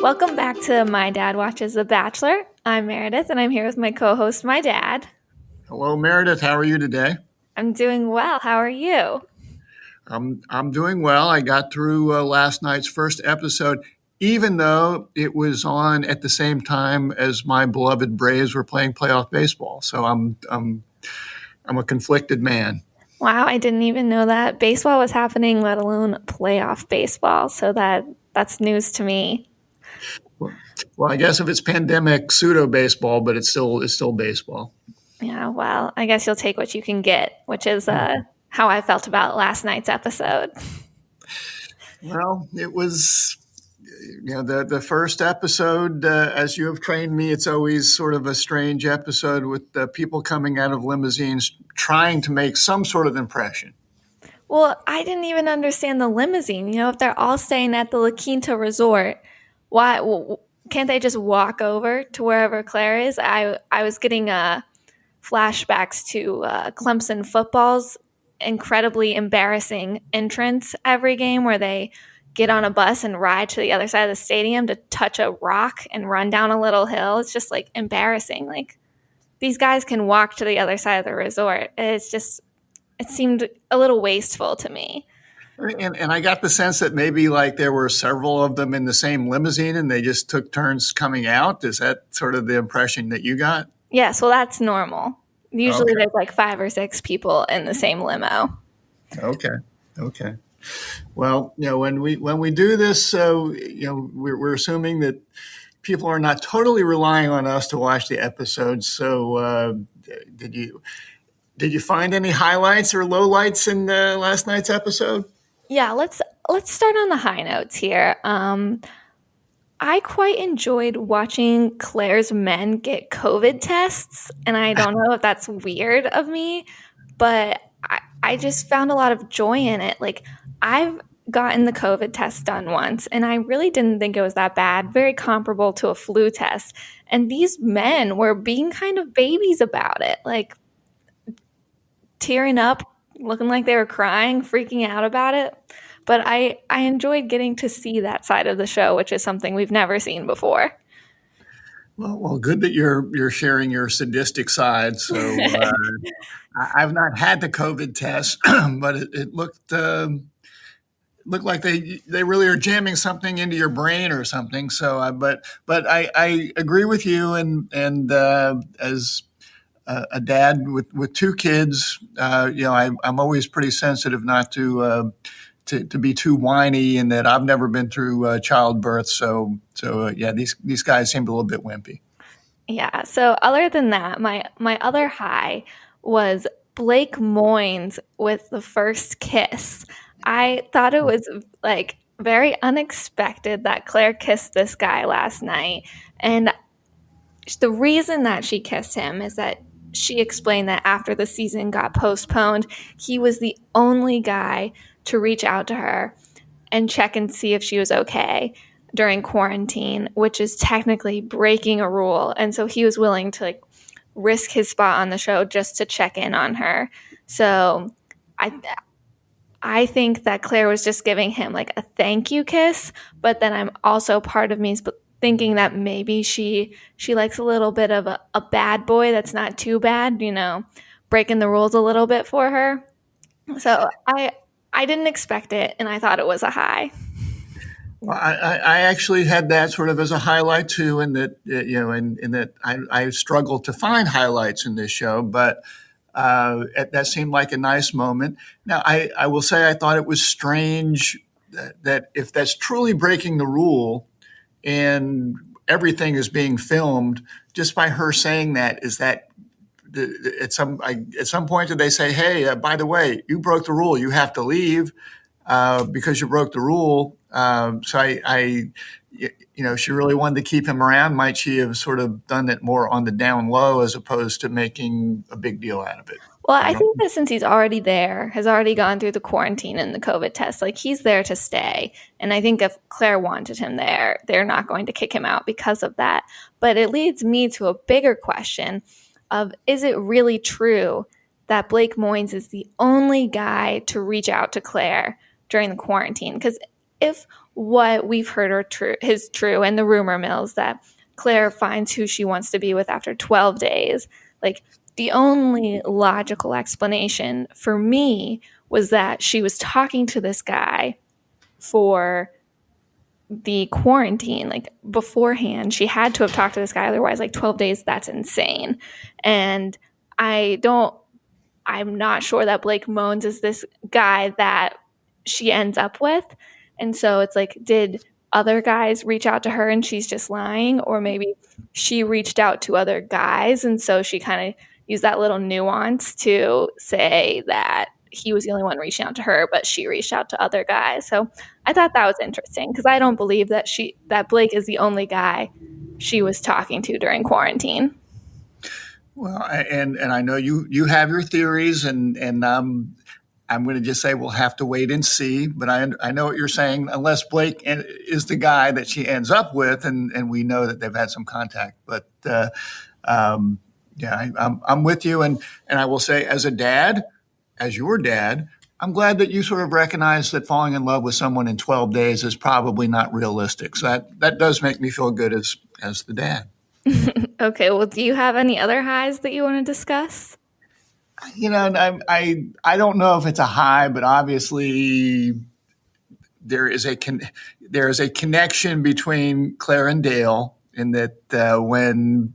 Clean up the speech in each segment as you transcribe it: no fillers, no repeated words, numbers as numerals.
Welcome back to My Dad Watches The Bachelor. I'm Meredith, and I'm here with my co-host, my dad. Hello, Meredith. How are you today? I'm doing well. How are you? I'm doing well. I got through last night's first episode, even though it was on at the same time as my beloved Braves were playing playoff baseball. So I'm a conflicted man. Wow, I didn't even know that baseball was happening, let alone playoff baseball. So that's news to me. Well, I guess if it's pandemic pseudo baseball, but it's still baseball. Yeah, well, I guess you'll take what you can get, which is how I felt about last night's episode. Well, it was the first episode, as you have trained me, it's always sort of a strange episode with people coming out of limousines trying to make some sort of impression. Well, I didn't even understand the limousine. If they're all staying at the La Quinta Resort, why can't they just walk over to wherever Clare is? I was getting flashbacks to Clemson football's incredibly embarrassing entrance every game where they get on a bus and ride to the other side of the stadium to touch a rock and run down a little hill. It's just like embarrassing. Like these guys can walk to the other side of the resort. It seemed a little wasteful to me. And I got the sense that maybe like there were several of them in the same limousine and they just took turns coming out. Is that sort of the impression that you got? Yes, well, that's normal. Usually Okay. there's like 5 or 6 people in the same limo. Okay. Okay. Well, when we do this, we're assuming that people are not totally relying on us to watch the episodes. So, did you did you find any highlights or lowlights in last night's episode? Yeah, let's start on the high notes here. I quite enjoyed watching Claire's men get COVID tests, and I don't know if that's weird of me, but I just found a lot of joy in it. Like, I've gotten the COVID test done once, and I really didn't think it was that bad, very comparable to a flu test. And these men were being kind of babies about it, like tearing up, looking like they were crying, freaking out about it. But I enjoyed getting to see that side of the show, which is something we've never seen before. Well, good that you're sharing your sadistic side. So I've not had the COVID test, but it looked like they really are jamming something into your brain or something. So, but I agree with you, and as a dad with 2 kids, I'm always pretty sensitive not to be too whiny, and that I've never been through childbirth. So yeah, these guys seemed a little bit wimpy. Yeah. So other than that, my other high was Blake Moynes with the first kiss. I thought it was like very unexpected that Claire kissed this guy last night. And the reason that she kissed him is that she explained that after the season got postponed, he was the only guy to reach out to her and check and see if she was okay during quarantine, which is technically breaking a rule. And so he was willing to like risk his spot on the show just to check in on her. So I I think that Claire was just giving him like a thank you kiss, but then I'm also part of me is thinking that maybe she likes a little bit of a bad boy that's not too bad, breaking the rules a little bit for her. So I didn't expect it, and I thought it was a high. Well, I actually had that sort of as a highlight too, in that in that I struggled to find highlights in this show, but that seemed like a nice moment. Now, I will say I thought it was strange that if that's truly breaking the rule and everything is being filmed, just by her saying that, is that at some point did they say, hey, by the way, you broke the rule, you have to leave because you broke the rule. She really wanted to keep him around. Might she have sort of done it more on the down low as opposed to making a big deal out of it? Well, I I don't. think that since he's already there, has already gone through the quarantine and the COVID test, like he's there to stay. And I think if Claire wanted him there, they're not going to kick him out because of that. But it leads me to a bigger question of, is it really true that Blake Moynes is the only guy to reach out to Claire during the quarantine? Because if what we've heard is true, and the rumor mills that Claire finds who she wants to be with after 12 days, like the only logical explanation for me was that she was talking to this guy for the quarantine, like beforehand. She had to have talked to this guy, otherwise, like 12 days, that's insane. And I don't I'm not sure that Blake Moans is this guy that she ends up with. And so it's like, did other guys reach out to her and she's just lying? Or maybe she reached out to other guys. And so she kind of used that little nuance to say that he was the only one reaching out to her, but she reached out to other guys. So I thought that was interesting because I don't believe that Blake is the only guy she was talking to during quarantine. Well, and I know you have your theories, and I'm going to just say we'll have to wait and see. But I know what you're saying. Unless Blake is the guy that she ends up with, and we know that they've had some contact. But yeah, I'm with you, and I will say, as a dad, as your dad, I'm glad that you sort of recognize that falling in love with someone in 12 days is probably not realistic. So that does make me feel good as the dad. Okay, well, do you have any other highs that you want to discuss? I don't know if it's a high, but obviously there is there is a connection between Claire and Dale in that when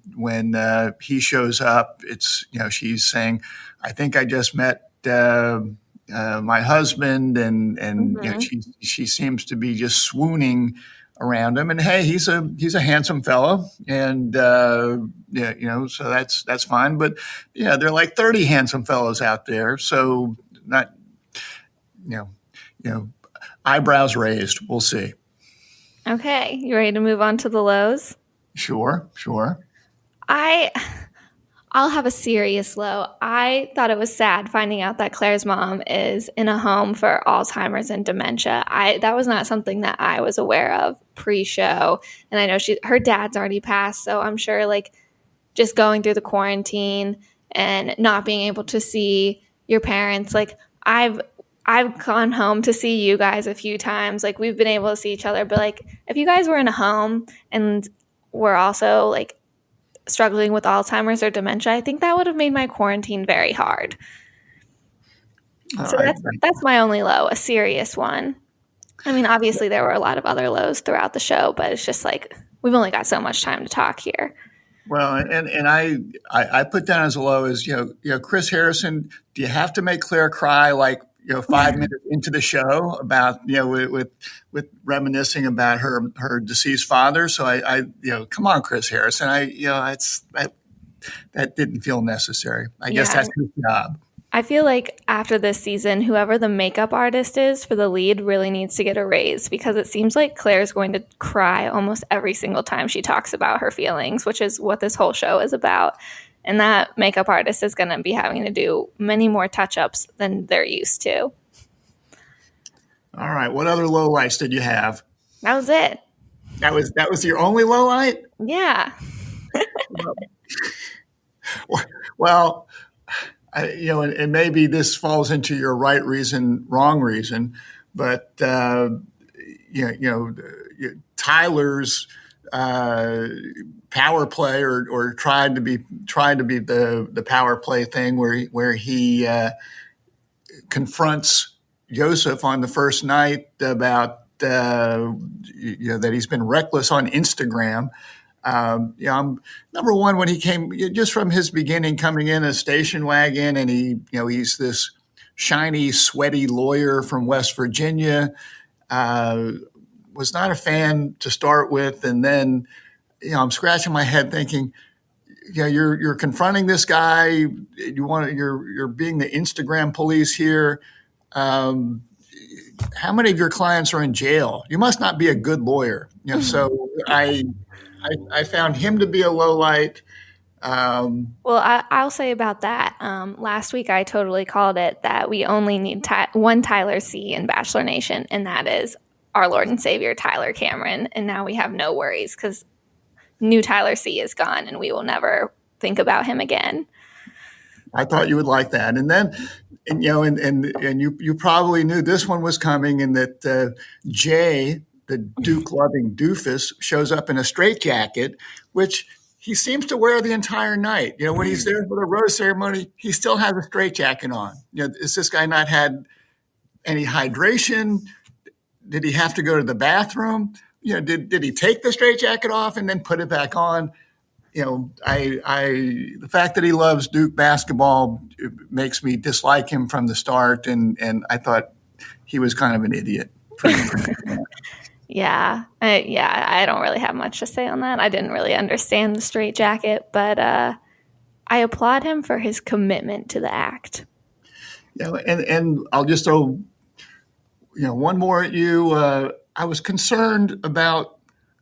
he shows up, it's she's saying, "I think I just met my husband," and Mm-hmm. she seems to be just swooning around him. And hey, he's a handsome fellow, and yeah, so that's fine. But yeah, there are like 30 handsome fellows out there, so not you know you know eyebrows raised. We'll see. Okay, you ready to move on to the lows? Sure, sure. I I'll have a serious low. I thought it was sad finding out that Claire's mom is in a home for Alzheimer's and dementia. I That was not something that I was aware of pre-show, and I know her dad's already passed, so I'm sure like just going through the quarantine and not being able to see your parents, like I've gone home to see you guys a few times. Like we've been able to see each other, but like if you guys were in a home and were also like struggling with Alzheimer's or dementia, I think that would have made my quarantine very hard. So I, that's my only low, a serious one. I mean, obviously there were a lot of other lows throughout the show, but it's just like we've only got so much time to talk here. well, and I put down as low as Chris Harrison. Do you have to make Claire cry like 5 minutes into the show about with reminiscing about her deceased father? So I come on, Chris Harrison. It's that didn't feel necessary. I guess Yeah, that's his job. I feel like after this season, whoever the makeup artist is for the lead really needs to get a raise because it seems like Claire's going to cry almost every single time she talks about her feelings, which is what this whole show is about. And that makeup artist is going to be having to do many more touch ups than they're used to. All right. What other low lights did you have? That was it. That was your only low light? Yeah. Well, and maybe this falls into your right reason, wrong reason, but Tyler's uh, power play or tried to be the power play thing where he confronts Joseph on the first night about that he's been reckless on Instagram. Number one, when he came just from his beginning, coming in a station wagon, and he's this shiny, sweaty lawyer from West Virginia. Uh, was not a fan to start with, and then I'm scratching my head thinking, you're confronting this guy. You're being the Instagram police here. Um, how many of your clients are in jail? You must not be a good lawyer. So I found him to be a low light. Well, I'll say about that. Last week, I totally called it that we only need one Tyler C in Bachelor Nation, and that is our Lord and Savior, Tyler Cameron. And now we have no worries because new Tyler C is gone, and we will never think about him again. I thought you would like that. And then and you probably knew this one was coming, and that Jay, the Duke loving doofus, shows up in a straitjacket, which he seems to wear the entire night. When he's there for the rose ceremony, he still has a straitjacket on. Is this guy not had any hydration? Did he have to go to the bathroom? Did he take the straitjacket off and then put it back on? The fact that he loves Duke basketball makes me dislike him from the start, and I thought he was kind of an idiot. Yeah, I don't really have much to say on that. I didn't really understand the straitjacket, but I applaud him for his commitment to the act. And I'll just throw one more at you. I was concerned about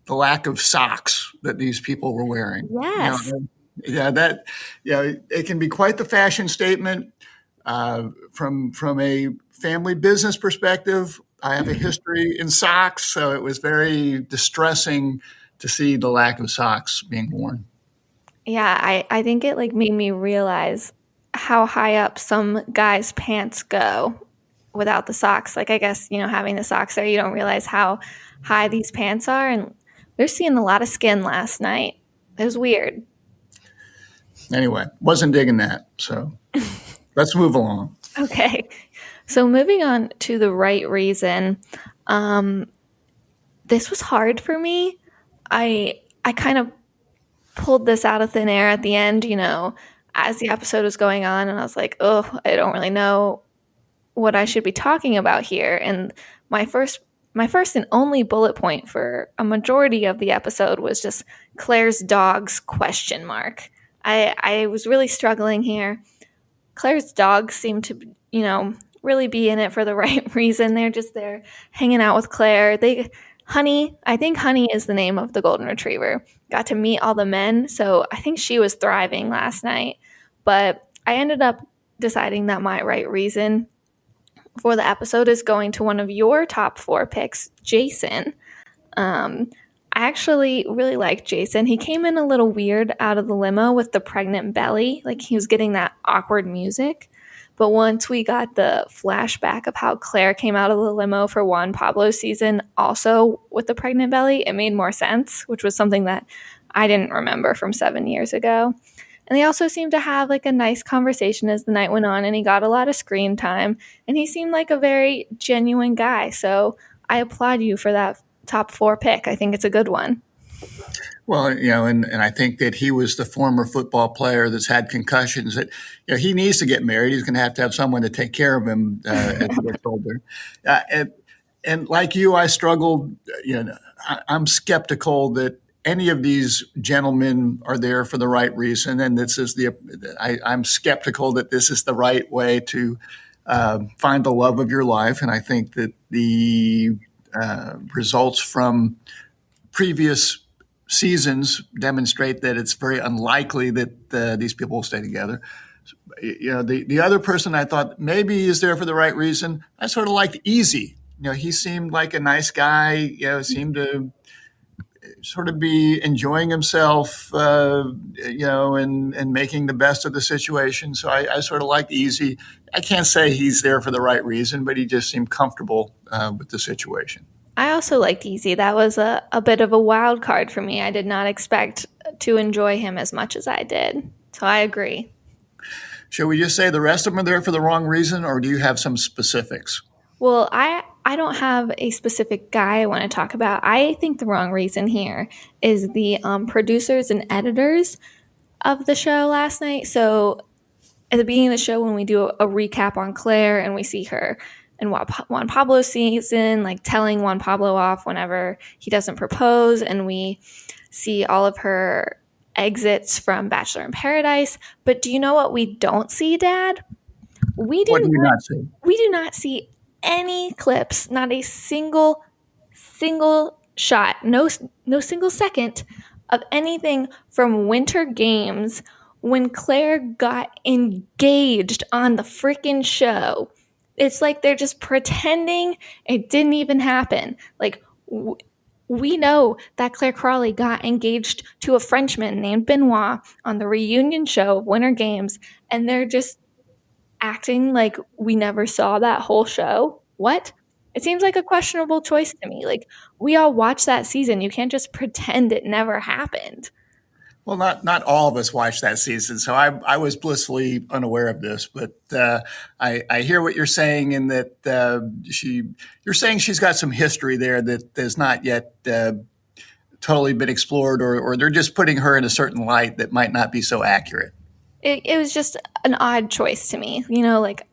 the lack of socks that these people were wearing. Yes. It can be quite the fashion statement. From a family business perspective, I have a history in socks, so it was very distressing to see the lack of socks being worn. Yeah, I think it made me realize how high up some guys' pants go without the socks. I guess, having the socks there, you don't realize how high these pants are. And they're seeing a lot of skin last night. It was weird. Anyway, wasn't digging that. So let's move along. Okay. So moving on to the right reason. This was hard for me. I kind of pulled this out of thin air at the end, as the episode was going on. And I was like, oh, I don't really know what I should be talking about here. And my first and only bullet point for a majority of the episode was just Claire's dogs ? I was really struggling here. Claire's dogs seem to, really be in it for the right reason. They're just there hanging out with Claire. I think Honey is the name of the golden retriever, got to meet all the men. So I think she was thriving last night. But I ended up deciding that my right reason for the episode is going to one of your top 4 picks, Jason. I actually really liked Jason. He came in a little weird out of the limo with the pregnant belly. He was getting that awkward music. But once we got the flashback of how Claire came out of the limo for Juan Pablo's season, also with the pregnant belly, it made more sense, which was something that I didn't remember from 7 years ago. And they also seemed to have a nice conversation as the night went on, and he got a lot of screen time, and he seemed like a very genuine guy. So I applaud you for that top 4 pick. I think it's a good one. Well, and I think that he was the former football player that's had concussions. That he needs to get married. He's going to have someone to take care of him as he gets older. And like you, I struggled. I'm skeptical that any of these gentlemen are there for the right reason, and I'm skeptical that this is the right way to find the love of your life. And I think that the results from previous seasons demonstrate that it's very unlikely that these people will stay together. The other person I thought maybe is there for the right reason, I sort of liked Easy. He seemed like a nice guy. Seemed to sort of be enjoying himself, and making the best of the situation. So I sort of liked Easy. I can't say he's there for the right reason, but he just seemed comfortable with the situation. I also liked Easy. That was a bit of a wild card for me. I did not expect to enjoy him as much as I did. So I agree. Should we just say the rest of them are there for the wrong reason, or do you have some specifics? Well, I don't have a specific guy I want to talk about. I think the wrong reason here is the producers and editors of the show last night. So at the beginning of the show, when we do a recap on Claire and we see her in Juan Pablo's season, telling Juan Pablo off whenever he doesn't propose, and we see all of her exits from Bachelor in Paradise. But do you know what we don't see, Dad? What do you not see? We do not see any clips, not a single shot, no single second of anything from Winter Games when Claire got engaged on the freaking show. It's like they're just pretending it didn't even happen. We know that Claire Crawley got engaged to a Frenchman named Benoit on the reunion show of Winter Games, and they're just acting like we never saw that whole show. What? It seems like a questionable choice to me. Like, we all watched that season. You can't just pretend it never happened. Well, not all of us watched that season, so I was blissfully unaware of this. But I hear what you're saying, in that you're saying she's got some history there that has not yet totally been explored, or they're just putting her in a certain light that might not be so accurate. It was just an odd choice to me. Like,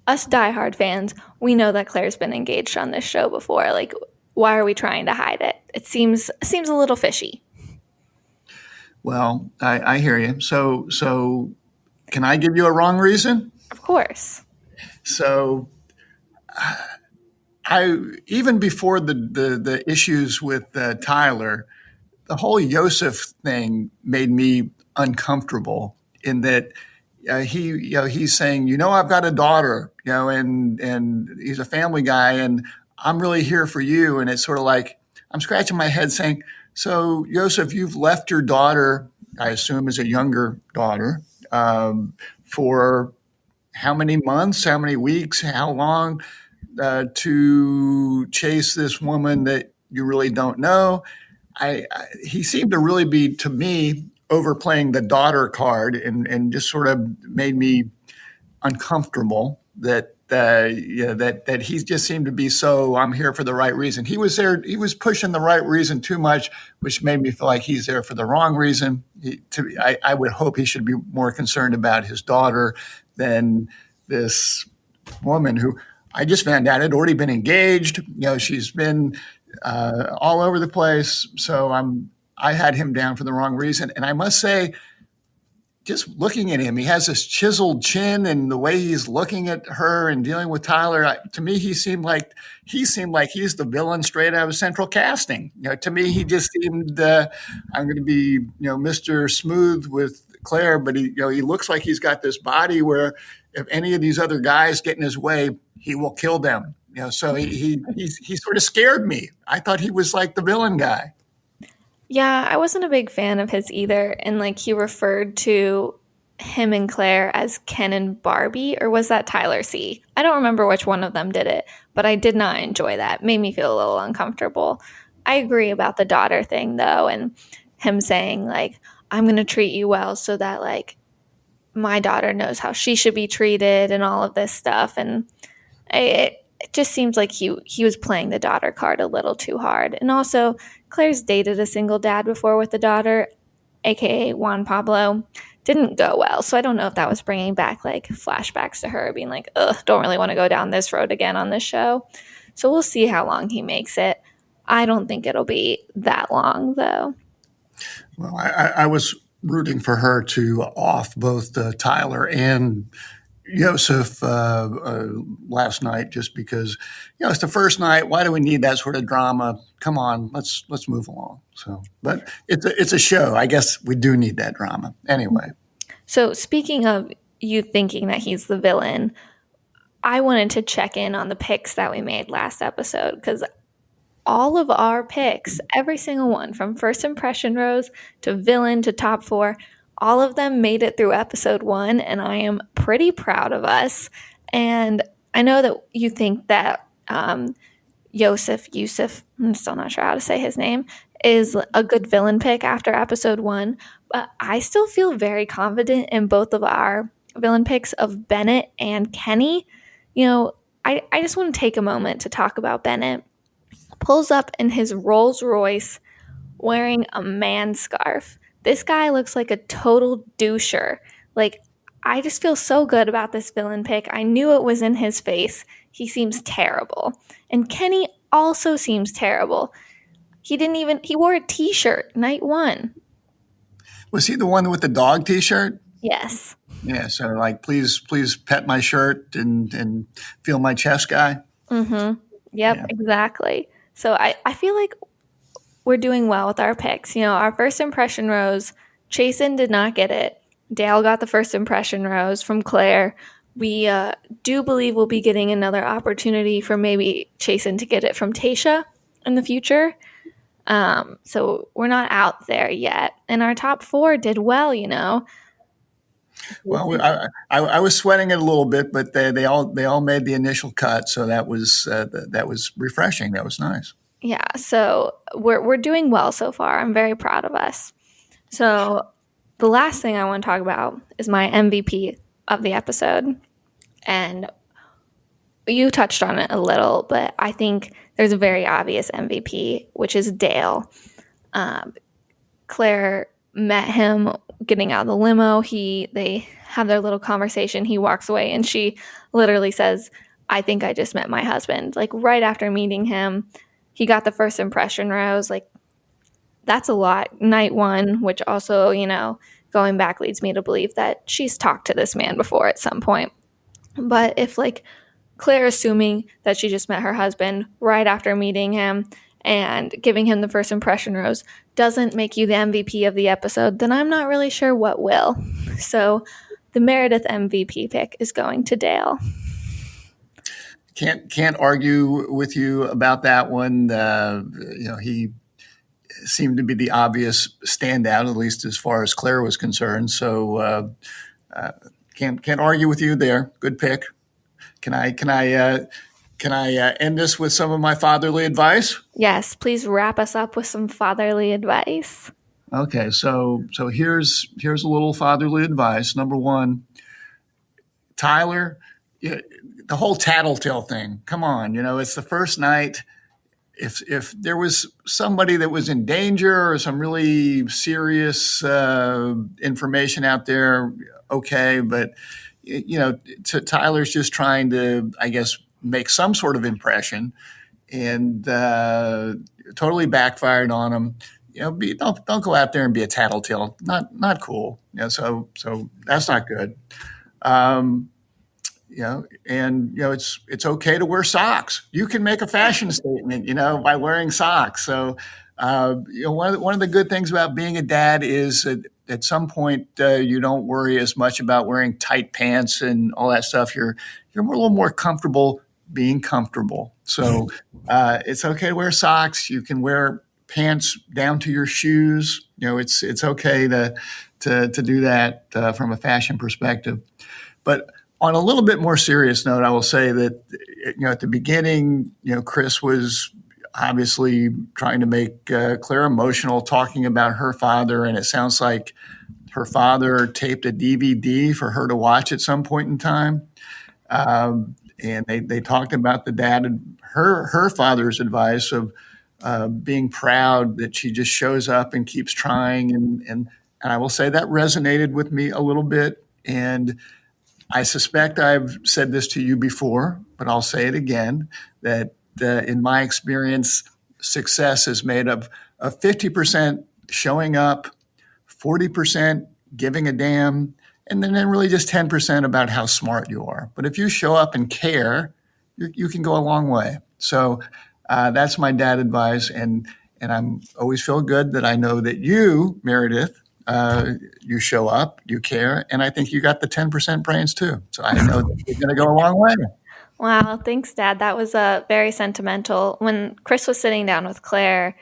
us diehard fans, we know that Claire's been engaged on this show before. Like, why are we trying to hide it? It seems a little fishy. Well, I hear you. So can I give you a wrong reason? Of course. So I even before the issues with Tyler, the whole Yosef thing made me uncomfortable, in that he's saying, I've got a daughter, and he's a family guy, and I'm really here for you. And it's sort of like I'm scratching my head saying, so Yosef, you've left your daughter, I assume as a younger daughter, for how many months, how many weeks, how long, to chase this woman that you really don't know. He seemed to really be, to me, overplaying the daughter card, and just sort of made me uncomfortable that that he just seemed to be so, I'm here for the right reason. He was there. He was pushing the right reason too much, which made me feel like he's there for the wrong reason. I would hope he should be more concerned about his daughter than this woman who I just found out had already been engaged. She's been all over the place. So I had him down for the wrong reason. And I must say, just looking at him, he has this chiseled chin, and the way he's looking at her and dealing with Tyler, to me, he seemed like he's the villain straight out of Central Casting. To me, he just seemed, I'm going to be, Mr. Smooth with Claire, but he looks like he's got this body where if any of these other guys get in his way, he will kill them. So he sort of scared me. I thought he was like the villain guy. Yeah, I wasn't a big fan of his either. And like, he referred to him and Claire as Ken and Barbie, or was that Tyler C? I don't remember which one of them did it, but I did not enjoy that. It made me feel a little uncomfortable. I agree about the daughter thing though, and him saying like, I'm going to treat you well so that like my daughter knows how she should be treated and all of this stuff. And it just seems like he was playing the daughter card a little too hard. And also, Claire's dated a single dad before with the daughter, aka Juan Pablo. Didn't go well. So I don't know if that was bringing back like flashbacks to her being like, ugh, don't really want to go down this road again on this show. So we'll see how long he makes it. I don't think it'll be that long though. Well, I was rooting for her to off both Tyler and Yosef last night, just because it's the first night. Why do we need that sort of drama? Come on, let's move along. So, but it's a show. I guess we do need that drama anyway. So speaking of you thinking that he's the villain, I wanted to check in on the picks that we made last episode, because all of our picks, every single one, from first impression rose to villain to top four, all of them made it through episode one, and I am pretty proud of us. And I know that you think that Yusuf, I'm still not sure how to say his name, is a good villain pick after episode one, but I still feel very confident in both of our villain picks of Bennett and Kenny. I just want to take a moment to talk about Bennett. Pulls up in his Rolls Royce wearing a man scarf. This guy looks like a total doucher. Like, I just feel so good about this villain pick. I knew it was in his face. He seems terrible. And Kenny also seems terrible. He wore a t-shirt night one. Was he the one with the dog T-shirt? Yes. Yeah. So like, please pet my shirt and feel my chest, guy. Mm-hmm. Yep, Yeah. exactly. So I feel like we're doing well with our picks. Our first impression rose, Chasen did not get it. Dale got the first impression rose from Claire. We do believe we'll be getting another opportunity for maybe Chasen to get it from Tasha in the future. So we're not out there yet. And our top four did well. Well, I was sweating it a little bit, but they all made the initial cut, so that was refreshing. That was nice. Yeah, so we're doing well so far. I'm very proud of us. So the last thing I want to talk about is my MVP of the episode. And you touched on it a little, but I think there's a very obvious MVP, which is Dale. Claire met him getting out of the limo. They have their little conversation. He walks away and she literally says, "I think I just met my husband." Like right after meeting him, he got the first impression rose. Like that's a lot. Night one, which also, going back leads me to believe that she's talked to this man before at some point. But if like Claire assuming that she just met her husband right after meeting him and giving him the first impression rose doesn't make you the MVP of the episode, then I'm not really sure what will. So the Meredith MVP pick is going to Dale. Can't argue with you about that one. He seemed to be the obvious standout, at least as far as Claire was concerned. So can't argue with you there. Good pick. Can I end this with some of my fatherly advice? Yes, please wrap us up with some fatherly advice. Okay, so here's a little fatherly advice. Number one, Tyler, the whole tattletale thing. Come on, it's the first night. If there was somebody that was in danger or some really serious information out there, okay, but Tyler's just trying to, I guess, make some sort of impression, and totally backfired on him. Don't go out there and be a tattletale. Not cool. So that's not good. It's okay to wear socks. You can make a fashion statement, by wearing socks. So, one of the good things about being a dad is that at some point you don't worry as much about wearing tight pants and all that stuff. You're a little more comfortable being comfortable. So, it's okay to wear socks. You can wear pants down to your shoes. It's okay to do that from a fashion perspective. But on a little bit more serious note, I will say that at the beginning, Chris was obviously trying to make Claire emotional, talking about her father, and it sounds like her father taped a DVD for her to watch at some point in time. And they talked about the dad and her father's advice of being proud that she just shows up and keeps trying, and I will say that resonated with me a little bit. And I suspect I've said this to you before, but I'll say it again, that in my experience, success is made of 50% showing up, 40% giving a damn, and then really just 10% about how smart you are. But if you show up and care, you can go a long way. So that's my dad advice, and I'm always feel good that I know that you, Meredith, you show up, you care, and I think you got the 10% brains too. So I know that you're going to go a long way. Wow, thanks, Dad. That was very sentimental. When Chris was sitting down with Claire,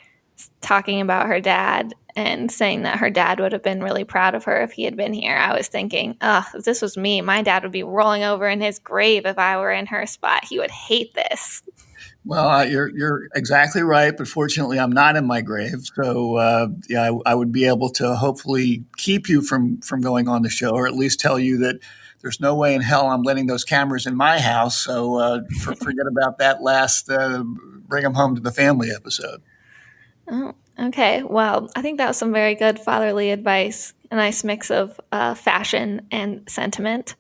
talking about her dad and saying that her dad would have been really proud of her if he had been here, I was thinking, if this was me, my dad would be rolling over in his grave if I were in her spot. He would hate this. Well, you're exactly right, but fortunately, I'm not in my grave. So, I would be able to hopefully keep you from going on the show, or at least tell you that there's no way in hell I'm letting those cameras in my house. So, forget about that last "Bring them home to the family" episode. Oh, okay. Well, I think that was some very good fatherly advice. A nice mix of fashion and sentiment.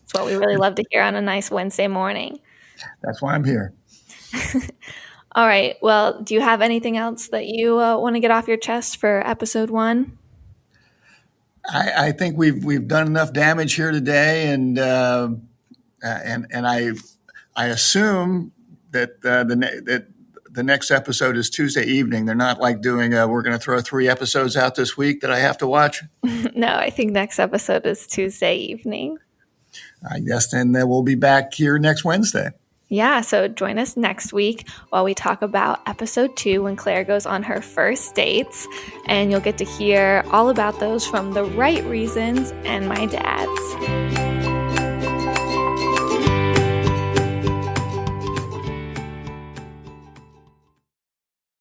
It's what we really love to hear on a nice Wednesday morning. That's why I'm here. All right. Well, do you have anything else that you want to get off your chest for episode 1? I think we've done enough damage here today, and I assume that the next episode is Tuesday evening. They're not like doing we're going to throw 3 episodes out this week that I have to watch. No, I think next episode is Tuesday evening. I guess then we'll be back here next Wednesday. Yeah, so join us next week while we talk about episode 2 when Claire goes on her first dates. And you'll get to hear all about those from the right reasons and my dad's.